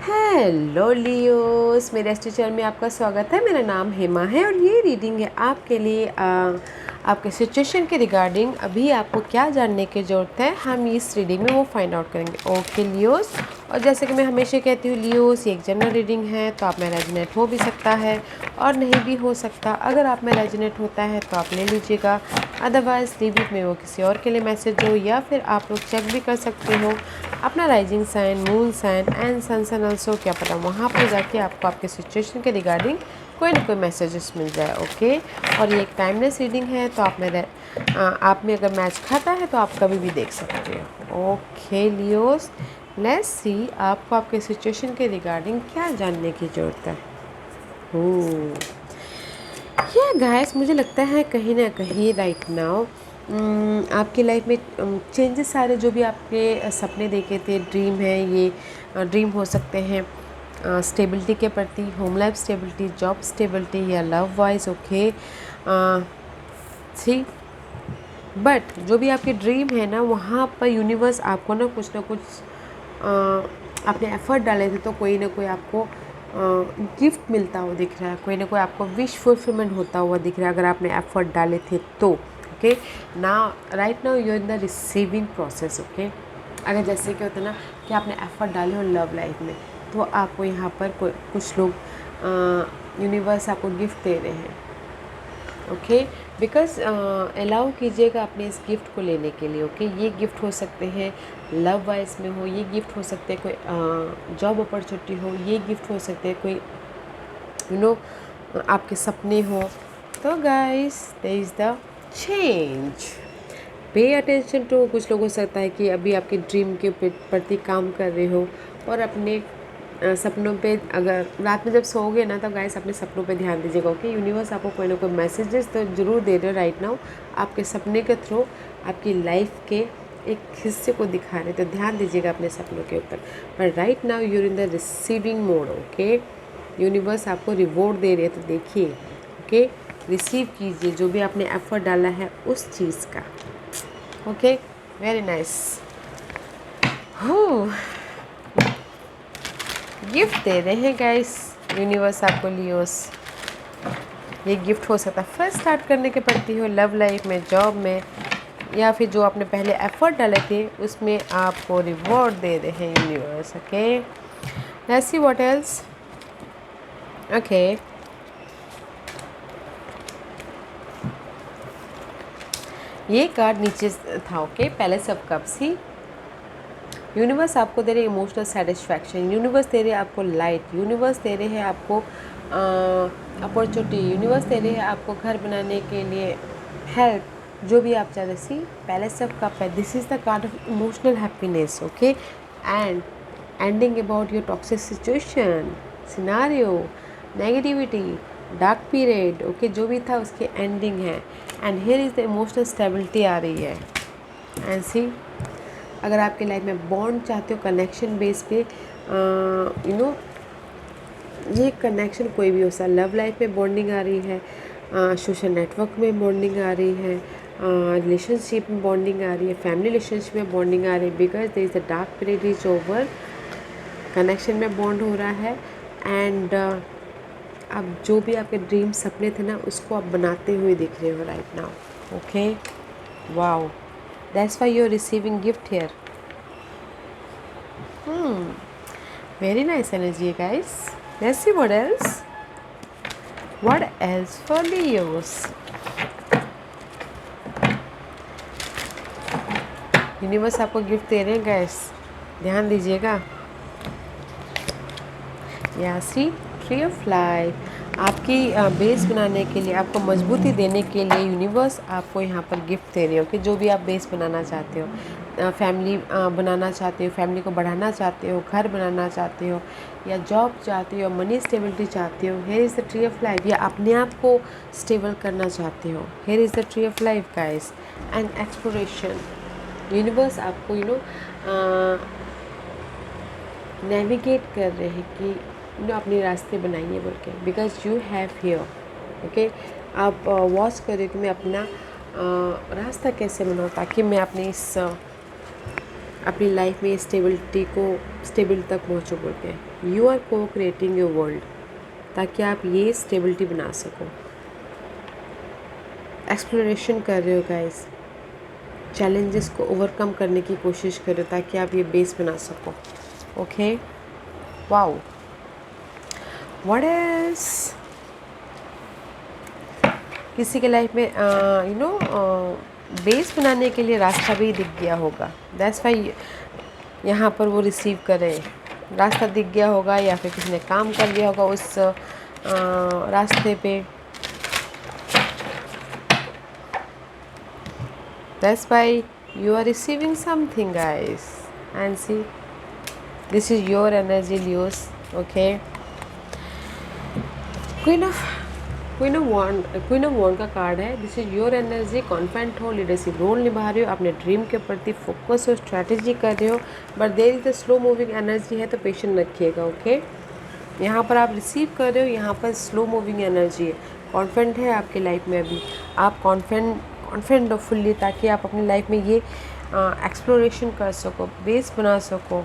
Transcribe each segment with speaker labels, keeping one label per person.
Speaker 1: Hello Leos, मेरे astro channel में आपका स्वागत है। मेरा नाम हेमा है और ये रीडिंग है आपके लिए आपके सिचुएशन के रिगार्डिंग। अभी आपको क्या जानने की ज़रूरत है, हम इस रीडिंग में वो फाइंड आउट करेंगे। ओके लियोस, और जैसे कि मैं हमेशा कहती हूँ लियोस, ये एक जनरल रीडिंग है, तो आप में रेजोनेट हो भी सकता है और नहीं भी हो सकता। अगर आप में रेजोनेट होता है तो आप ले लीजिएगा, अदरवाइज लीव इट में वो किसी और के लिए मैसेज हो, या फिर आप लोग चेक भी कर सकते हो अपना rising sign, moon sign and sun sign also. क्या पता वहाँ पर जाके आपको आपके सिचुएशन के रिगार्डिंग कोई ना कोई मैसेजेस मिल जाए। ओके, और ये एक टाइमलेस रीडिंग है, तो आप में अगर मैच खाता है तो आप कभी भी देख सकते हो। ओके लियोस, लेट्स सी आपको आपके सिचुएशन के रिगार्डिंग क्या जानने की ज़रूरत है। या गाइस, मुझे लगता है कहीं ना कहीं राइट नाउ आपकी लाइफ में चेंजेस सारे जो भी आपके सपने देखे थे, ड्रीम है ये, ड्रीम हो सकते हैं स्टेबिलिटी के प्रति, home life stability, job stability या love wise. Okay see, but जो भी आपके ड्रीम है ना, वहाँ पर यूनिवर्स आपको ना कुछ आपने एफर्ट डाले थे तो कोई ना कोई आपको गिफ्ट मिलता हुआ दिख रहा है, कोई ना कोई आपको विश फुलफिलमेंट होता हुआ दिख रहा है अगर आपने एफर्ट डाले थे तो। ओके, ना right now you in the receiving process. Okay, अगर जैसे क्या होता है ना कि आपने एफर्ट डाले हो लव लाइफ में, तो आपको यहाँ पर कुछ लोग यूनिवर्स आपको गिफ्ट दे रहे हैं। ओके, बिकॉज अलाउ कीजिएगा अपने इस गिफ्ट को लेने के लिए। ओके, ये गिफ्ट हो सकते हैं लव वाइज में हो, ये गिफ्ट हो सकते हैं कोई जॉब अपॉर्चुनिटी हो, ये गिफ्ट हो सकते हैं कोई आपके सपने हो। तो guys, there is the change, pay attention to. कुछ लोग हो सकता है कि अभी आपके ड्रीम के प्रति काम कर रहे हो और अपने सपनों पे, अगर रात में जब सोओगे ना, तो गाइस अपने सपनों पे ध्यान दीजिएगा। ओके, यूनिवर्स आपको कोई ना कोई मैसेजेस तो ज़रूर दे रहे हो राइट नाउ, आपके सपने के थ्रू आपकी लाइफ के एक हिस्से को दिखा रहे, तो ध्यान दीजिएगा अपने सपनों के ऊपर। पर right now you're in the receiving mode. Okay, universe आपको रिवॉर्ड दे रहे हैं, तो देखिए। ओके, रिसीव कीजिए जो भी आपने एफर्ट डाला है उस चीज़ का। Okay, very nice. गिफ्ट दे रहे हैं गाइस यूनिवर्स आपको लियोस। ये गिफ्ट हो सकता है फर्स्ट स्टार्ट करने के प्रति हो, लव लाइफ में, जॉब में, या फिर जो आपने पहले एफर्ट डाले थे उसमें आपको रिवॉर्ड दे रहे हैं universe. Okay, let's see what else. Okay, ये कार्ड नीचे था। ओके, पहले सब कप्स ही। यूनिवर्स आपको दे रहे इमोशनल सेटिस्फैक्शन, यूनिवर्स दे रहे आपको लाइट, यूनिवर्स दे रहे हैं आपको अपॉर्चुनिटी, यूनिवर्स दे रहे हैं आपको घर बनाने के लिए हेल्प, जो भी आप चाहते। सी, पैलेस ऑफ कप है, this is the card of emotional happiness. Okay, and ending about your toxic situation, scenario, negativity, dark period. Okay, जो भी था उसकी एंडिंग है, and here is the emotional stability आ रही है। एंड सी, अगर आपके लाइफ में बॉन्ड चाहते हो कनेक्शन बेस पे, ये कनेक्शन कोई भी हो सकता है। लव लाइफ में बॉन्डिंग आ रही है, सोशल नेटवर्क में बॉन्डिंग आ रही है, रिलेशनशिप में बॉन्डिंग आ रही है, फैमिली रिलेशनशिप में बॉन्डिंग आ रही है, because there is the dark period is over, connection में बॉन्ड हो रहा है। एंड अब जो भी आपके ड्रीम सपने थे ना, उसको आप बनाते हुए दिख रहे हो right now. Okay, wow, that's why you are receiving gift here. Very nice energy guys. Let's see what else. What else for Leos? Universe आपको गिफ्ट दे रहे हैं गाइस, ध्यान दीजिएगा। यासी, ट्री ऑफ लाइफ, आपकी बेस बनाने के लिए, आपको मजबूती देने के लिए यूनिवर्स आपको यहाँ पर गिफ्ट दे रहे हो कि जो भी आप बेस बनाना चाहते हो, फैमिली बनाना चाहते हो, फैमिली को बढ़ाना चाहते हो, घर बनाना चाहते हो, या जॉब चाहते हो, मनी स्टेबिलिटी चाहते हो, here is the tree of life, या अपने आप को स्टेबल करना चाहते हो, here is the tree of life guys. And exploration, universe आपको नेविगेट कर रहे हैं कि अपने रास्ते बनाइए बोल के, because you have here. Okay, आप वॉच करें कि मैं अपना रास्ता कैसे बनाऊँ, ताकि मैं अपने इस अपनी लाइफ में स्टेबिलिटी तक पहुँचो बोल के। यू आर को क्रिएटिंग योर वर्ल्ड, ताकि आप ये स्टेबिलिटी बना सको। एक्सप्लोरेशन कर रहे हो गाइस, चैलेंजेस को ओवरकम करने की कोशिश कर रहे हो ताकि आप ये बेस बना सको। Okay, wow, what else. किसी के लाइफ में बेस बनाने के लिए रास्ता भी दिख गया होगा, दैट्स वाई यहाँ पर वो रिसीव करे। रास्ता दिख गया होगा या फिर किसी ने काम कर लिया होगा उस रास्ते पे। That's why you are receiving something, guys. And see, this is your energy, Leos. Okay. Queen of Wand का कार्ड है। This is your energy. Confident हो, लीडरशिप रोल निभा रहे हो, अपने ड्रीम के प्रति फोकस हो, स्ट्रैटेजी कर रहे हो, but there is the slow moving energy है, तो पेशेंट रखिएगा। ओके, यहाँ पर आप रिसीव कर रहे हो, यहाँ पर स्लो मूविंग एनर्जी है। कॉन्फिडेंट है आपकी लाइफ में, अभी आप कॉन्फिडेंट हो फुल्ली, ताकि आप अपनी लाइफ में ये एक्सप्लोरेशन कर सको, बेस बना सको,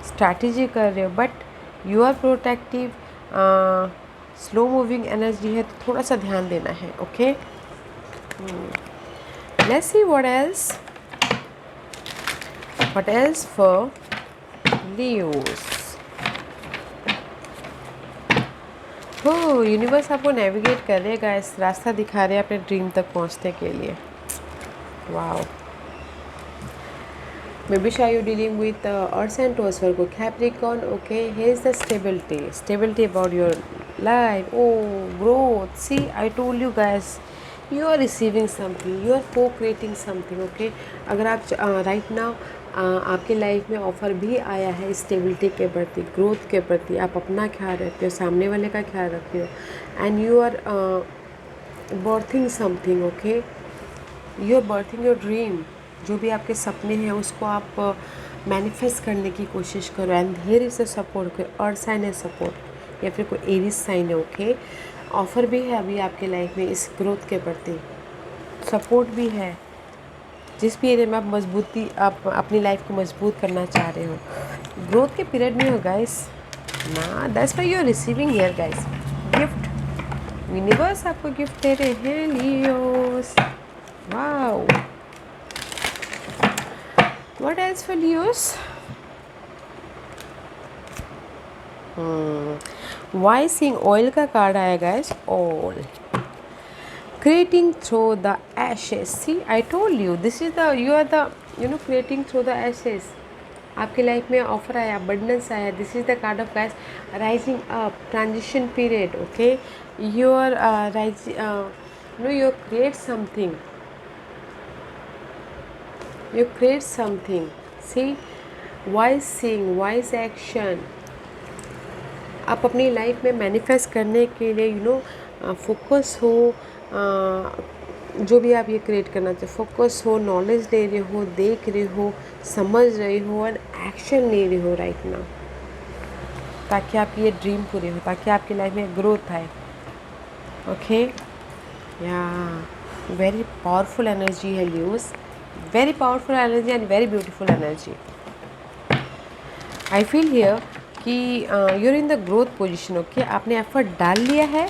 Speaker 1: स्ट्रैटेजी कर रहे हो, but you are protective. Slow moving energy है, तो थोड़ा सा ध्यान देना है। Okay, let's see what else for Leos. हो, यूनिवर्स आपको नेविगेट कर रहे गाइस, रास्ता दिखा रहे हैं अपने ड्रीम तक पहुंचने के लिए। Wow, maybe shy you dealing with Earth and Taurus Virgo Capricorn. Okay, here's the stability about your life. Oh, growth. See, I told you guys, you are receiving something, you are co-creating something. Okay, अगर आप right now आपके life में offer भी आया है stability के प्रति, growth के प्रति, आप अपना ख्याल रखते हो, सामने वाले का ख्याल रखते हो, and you are birthing something. Okay, you are birthing your dream. जो भी आपके सपने हैं उसको आप मैनिफेस्ट करने की कोशिश करो, and here is a support. कोई अर्थ साइन है सपोर्ट, या फिर कोई एरिस साइन है। ओके, ऑफ़र भी है अभी आपके लाइफ में इस ग्रोथ के प्रति, सपोर्ट भी है। जिस भी एरिया में आप मजबूती, आप अपनी लाइफ को मजबूत करना चाह रहे हो, ग्रोथ के पीरियड में हो गाइस ना, that's why you are receiving here guys gift. Universe आपको गिफ्ट दे रहे हैं Leos. Wow, what else for Leos. वाइसिंग ऑयल का कार्ड आया guys, all creating through the ashes. See, I told you, this is the, you are the, creating through the ashes. आपके life में offer आया, abundance आया। This is the card of guys, rising up, transition period. Okay, you are you create something, see, wise action. आप अपनी life में manifest करने के लिए फोकस हो, जो भी आप ये क्रिएट करना चाहते, फोकस हो, नॉलेज ले रहे हो, देख रहे हो, समझ रहे हो, एंड एक्शन ले रहे हो राइट नाउ, ताकि आपकी ये ड्रीम पूरी हो, ताकि आपकी लाइफ में ग्रोथ आए। Okay, yeah very powerful energy है Leos, very powerful energy and very beautiful energy. I feel here कि you're in the growth position. Okay, आपने एफर्ट डाल लिया है।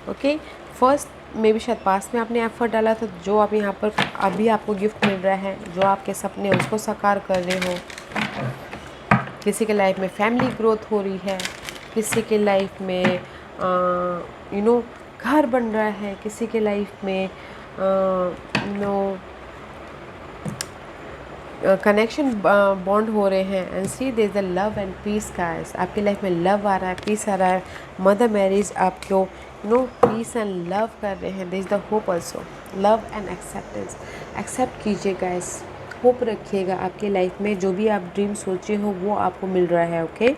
Speaker 1: ओके, फर्स्ट मे भी शायद पास में आपने एफर्ट डाला था, जो आप यहाँ पर अभी आपको गिफ्ट मिल रहा है, जो आपके सपने उसको साकार कर रहे हो। किसी के लाइफ में फैमिली ग्रोथ हो रही है, किसी के लाइफ में घर बन रहा है, किसी के लाइफ में कनेक्शन बॉन्ड हो रहे हैं। And see, there is the love and peace guys, आपकी लाइफ में लव आ रहा है, पीस आ रहा है। मदर मैरीज आपको पीस एंड लव कर रहे हैं। There is the hope also, love and acceptance. Accept कीजिए गाइस, होप रखिएगा, आपके लाइफ में जो भी आप ड्रीम सोचे हो वो आपको मिल रहा है। Okay,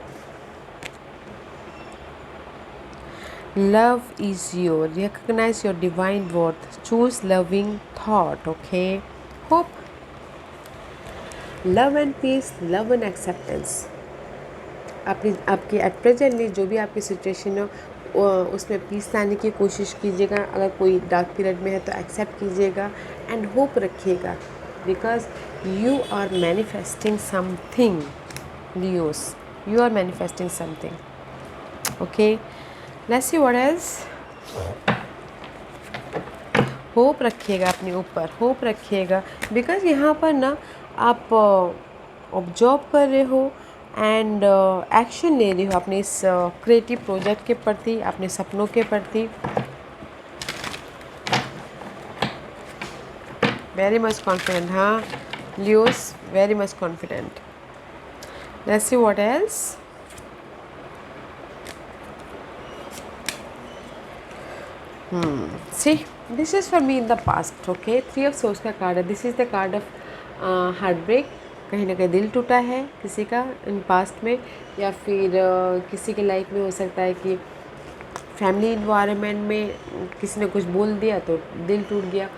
Speaker 1: love is your, recognise your divine worth, choose loving thought. Okay, hope, love and peace, love and acceptance. आपकी एट प्रेजेंटली जो भी आपकी सिचुएशन हो उसमें पीस लाने की कोशिश कीजिएगा। अगर कोई डार्क पीरियड में है तो एक्सेप्ट कीजिएगा एंड होप रखिएगा, because You are manifesting something, Leos. You are manifesting something. Okay, let's see what else. Hope रखिएगा अपने ऊपर, होप रखिएगा, बिकॉज यहाँ पर ना आप ऑब्जर्व कर रहे हो एंड एक्शन ले रहे हो अपने इस क्रिएटिव प्रोजेक्ट के प्रति, अपने सपनों के प्रति. Very much confident. हाँ Leos, very much confident. Let's see what else. See, this is for me in the past. Okay, 3 of Swords का कार्ड है. This is the card of heart break. कहीं ना कहीं दिल टूटा है किसी का इन पास्ट में, या फिर किसी के लाइफ में हो सकता है कि फैमिली इन्वायरमेंट में किसी ने कुछ बोल दिया तो दिल टूट गया,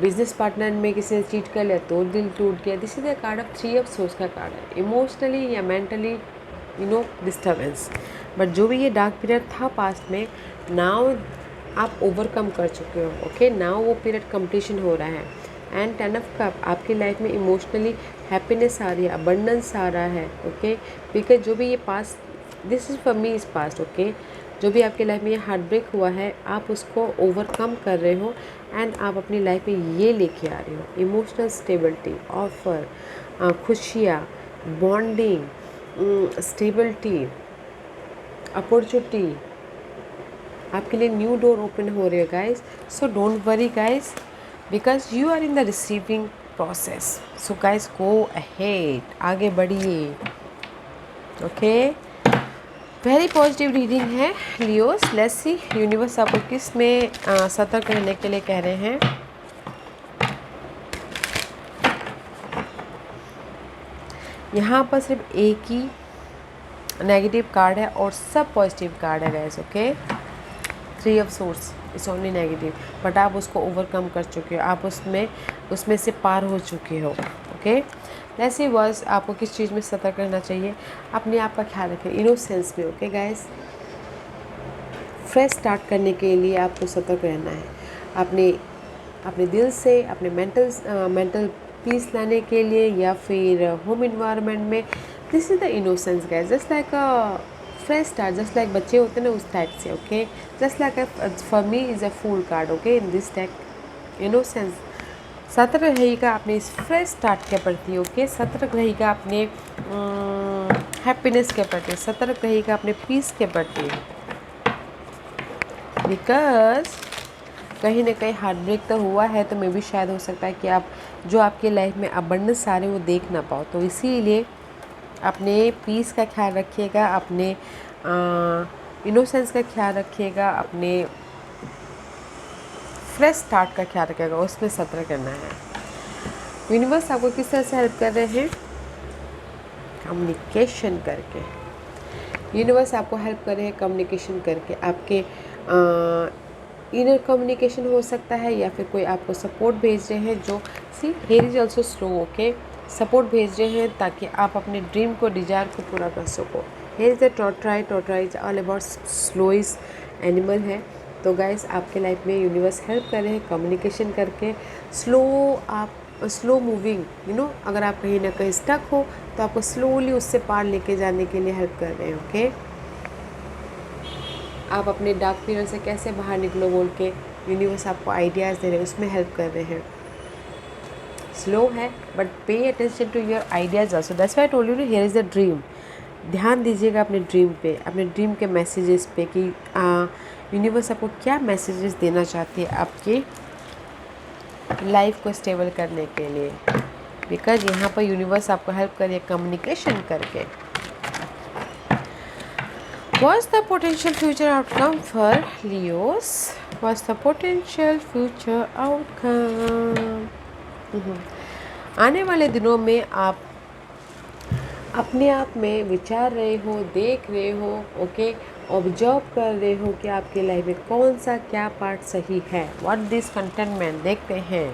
Speaker 1: बिजनेस पार्टनर में किसी ने चीट कर लिया तो दिल टूट गया. This is the card of 3 of source का कार्ड है. इमोशनली या मेंटली डिस्टर्बेंस. बट जो भी ये डार्क पीरियड था पास्ट में, नाउ आप ओवरकम कर चुके हो. ओके, नाउ वो पीरियड कंप्लीशन हो रहा है. एंड 10 ऑफ कप आपकी लाइफ में इमोशनली हैप्पीनेस आ रही है, अबंडेंस आ रहा है. ओके, बिकॉज जो भी ये past, this is for me is past. Okay, जो भी आपकी लाइफ में ये हार्ट ब्रेक हुआ है, आप उसको ओवरकम कर रहे हो एंड आप अपनी लाइफ में ये लेके आ रहे हो इमोशनल स्टेबिलिटी, ऑफर, खुशियाँ, बॉन्डिंग, स्टेबिलिटी, अपॉर्चुनिटी. आपके लिए न्यू डोर ओपन हो रहे हो guys. So don't worry guys, because you are in the receiving process. So guys go ahead, आगे बढ़िए. ओके, वेरी पॉजिटिव रीडिंग है लियोस. लेट्स सी यूनिवर्स आपको किस में सतर्क रहने के लिए कह रहे हैं. यहाँ पर सिर्फ एक ही नेगेटिव कार्ड है और सब पॉजिटिव कार्ड है guys. Okay, 3 of source it's only negative, but आप उसको ओवरकम कर चुके हो, आप उसमें से पार हो चुके हो. ओके, लेट्स सी वर्स आपको किस चीज़ में सतर्क रहना चाहिए. अपने आप का ख्याल रखें, इनोसेंस में. ओके गाइस, फ्रेश स्टार्ट करने के लिए आपको सतर्क रहना है. अपने दिल से, अपने मेंटल पीस लाने के लिए, या फिर होम इन्वायरमेंट में. This is the innocence guys, just like a fresh start, just like बच्चे होते हैं ना उस टाइप से. Okay, just like for me is a fool card. Okay, in this deck innocence. सतर्क रहेगा अपने इस फ्रेश स्टार्ट के प्रति. ओके, सतर्क रहेगा अपने हैप्पीनेस के प्रति, सतर्क रहेगा अपने पीस के प्रति. बिकॉज कहीं ना कहीं हार्ट ब्रेक तो हुआ है, तो मे भी शायद हो सकता है कि आप जो आपके लाइफ में अबंडेंस आ रहे वो देख ना पाओ. तो इसीलिए अपने पीस का ख्याल रखिएगा, अपने इनोसेंस का ख्याल रखिएगा, अपने फ्रेश स्टार्ट का ख्याल रखिएगा, उसमें सतर्क करना है. यूनिवर्स आपको किस तरह से हेल्प कर रहे हैं? कम्युनिकेशन करके. यूनिवर्स आपको हेल्प कर रहे हैं कम्युनिकेशन करके. आपके इनर कम्युनिकेशन हो सकता है, या फिर कोई आपको सपोर्ट भेज रहे हैं. जो see hare is also slow. Okay, support भेज रहे हैं ताकि आप अपने ड्रीम को, डिजायर को पूरा कर सको. Hare is the tortoise all about slowest animal है. तो गाइस आपके लाइफ में यूनिवर्स हेल्प कर रहे हैं कम्युनिकेशन करके. स्लो मूविंग अगर आप कहीं ना कहीं स्टक हो तो आपको स्लोली उससे पार लेके जाने के लिए हेल्प कर रहे हैं. ओके, आप अपने डार्क पीरियड से कैसे बाहर निकलो बोल के यूनिवर्स आपको आइडियाज़ दे रहे हैं, उसमें हेल्प कर रहे हैं. स्लो है but pay attention to your ideas also. That's why I told you here is the dream. ध्यान दीजिएगा अपने ड्रीम पे, अपने ड्रीम के मैसेजेस पे कि यूनिवर्स आपको क्या मैसेजेस देना चाहती है आपकी लाइफ को स्टेबल करने के लिए. बिकॉज यहाँ पर यूनिवर्स आपको हेल्प करिए कम्युनिकेशन करके. What's the potential future outcome for Leos? What's the potential future outcome? आने वाले दिनों में आप अपने आप में विचार रहे हो, देख रहे हो. ओके, ऑब्जर्व कर रहे हो कि आपके लाइफ में कौन सा क्या पार्ट सही है. व्हाट दिस कंटेनमेंट देखते हैं.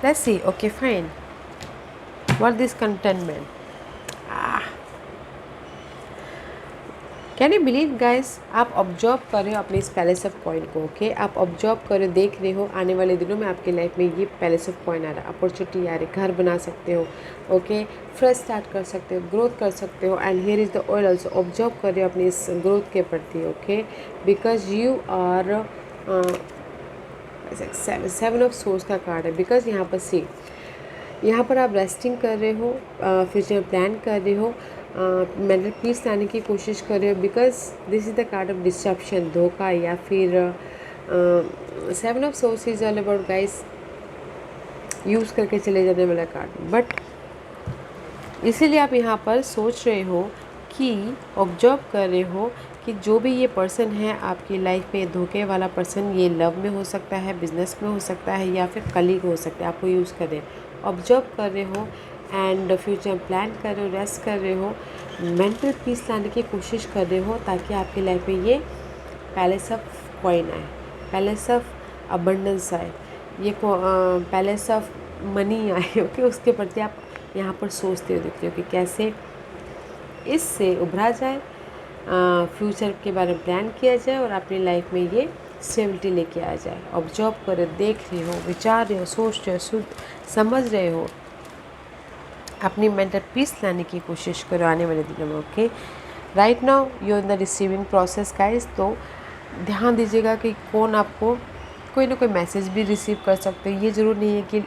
Speaker 1: Let's see. Okay fine, what this containment. Can you believe guys, आप ऑब्जर्व कर रहे हो अपने इस पैलेस ऑफ कॉइन को। ओके आप ऑब्जर्व कर रहे हो, देख रहे हो आने वाले दिनों में आपकी लाइफ में ये पैलेस ऑफ कॉइन आ रहा है, अपॉर्चुनिटी आ रही, घर बना सकते हो। ओके फ्रेश स्टार्ट कर सकते हो, ग्रोथ कर सकते हो। And here is the oil also, observe कर रहे हो अपनी इस ग्रोथ के प्रति। Okay because you are 7 of source का कार्ड है। बिकॉज यहाँ पर सी, यहाँ पर आप रेस्टिंग कर रहे हो, फ्यूचर प्लान कर रहे हो, मेंटल पीस लाने की कोशिश कर रहे हो। Because this is the card of disruption, धोखा, या फिर 7 of source is all about guys use करके चले जाने वाला कार्ड। बट इसीलिए आप यहाँ पर सोच रहे हो कि ऑब्जर्व कर रहे हो कि जो भी ये पर्सन है आपकी लाइफ में, धोखे वाला पर्सन, ये लव में हो सकता है, बिजनेस में हो सकता है, या फिर कलीग हो सकता है, आपको यूज़ कर रहे हो। ऑब्जर्व कर रहे हो एंड फ्यूचर प्लान कर रहे हो, रेस्ट कर रहे हो, मेंटल पीस लाने की कोशिश कर रहे हो, ताकि आपकी लाइफ में ये पैलेस ऑफ कॉइन आए, पैलेस ऑफ अबंडेंस आए, ये पैलेस ऑफ मनी आए। ओके उसके प्रति आप यहाँ पर सोचते हो, देखते हो कि कैसे इससे उभरा जाए, फ्यूचर के बारे में प्लान किया जाए और अपनी लाइफ में ये स्टेबिलिटी लेके आ जाए। ऑब्जर्व कर रहे हो, देख रहे हो, विचार रहे हो, सोच रहे हो, समझ रहे हो, अपनी मेंटल पीस लाने की कोशिश करो आने वाले दिनों में। Okay right now you in the receiving process guys. तो ध्यान दीजिएगा कि कौन आपको कोई ना कोई मैसेज भी रिसीव कर सकते हो। ये ज़रूर नहीं है कि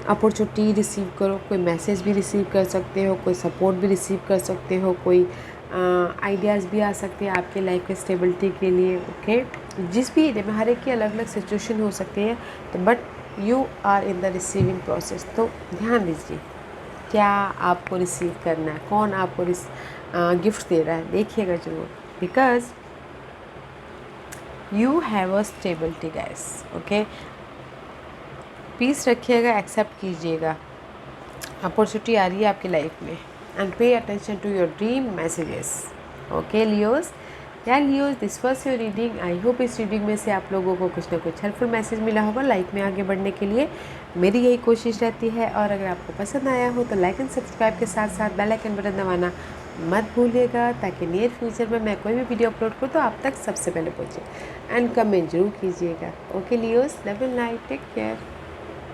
Speaker 1: अपॉर्चुनिटी रिसीव करो, कोई मैसेज भी रिसीव कर सकते हो, कोई सपोर्ट भी रिसीव कर सकते हो, कोई आइडियाज़ भी आ सकते हैं आपके लाइफ के स्टेबिलिटी के लिए। ओके जिस भी एरिया में, हर एक की अलग अलग सिचुएशन हो सकती है, तो but you are in the receiving process. तो ध्यान दीजिए क्या आपको रिसीव करना है, कौन आपको गिफ्ट दे रहा है, देखिएगा जरूर। Because you have a stability guys. Okay peace रखिएगा, एक्सेप्ट कीजिएगा, अपॉर्चुनिटी आ रही है आपकी लाइफ में। And pay attention to your dream messages. Okay Leos, yeah Leos this was your reading. I hope इस रीडिंग में से आप लोगों को कुछ ना कुछ हेल्पफुल मैसेज मिला होगा लाइफ में आगे बढ़ने के लिए। मेरी यही कोशिश रहती है। और अगर आपको पसंद आया हो तो लाइक एंड सब्सक्राइब के साथ साथ बेल आइकन बटन दबाना मत भूलिएगा, ताकि नियर फ्यूचर में मैं कोई भी वीडियो अपलोड करूँ तो आप तक सबसे पहले पहुँचे। एंड कमेंट जरूर कीजिएगा। Okay Leos, love and light, take care.